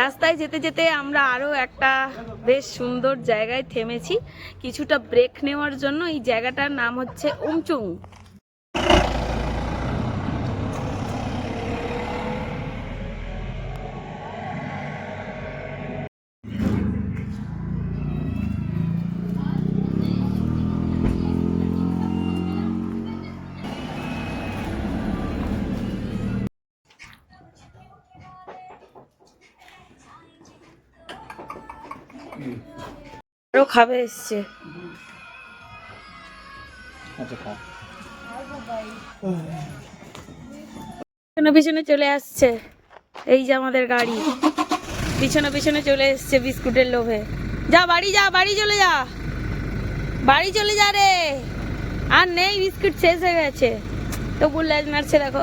রাস্তায় যেতে যেতে আমরা আরো একটা বেশ সুন্দর জায়গায় থেমেছি কিছুটা ব্রেক নেওয়ার জন্য। এই জায়গাটার নাম হচ্ছে উমচুং। আরো খাবে এসছে, পিছনে পিছনে চলে আসছে। এই যে আমাদের গাড়ি পিছনে পিছনে চলে এসছে বিস্কুটের লোভে। যা বাড়ি যা, বাড়ি চলে যা, বাড়ি চলে যা রে। আর নেই, বিস্কুট শেষ হয়ে গেছে। তো বুল্লাজ মারছে দেখো।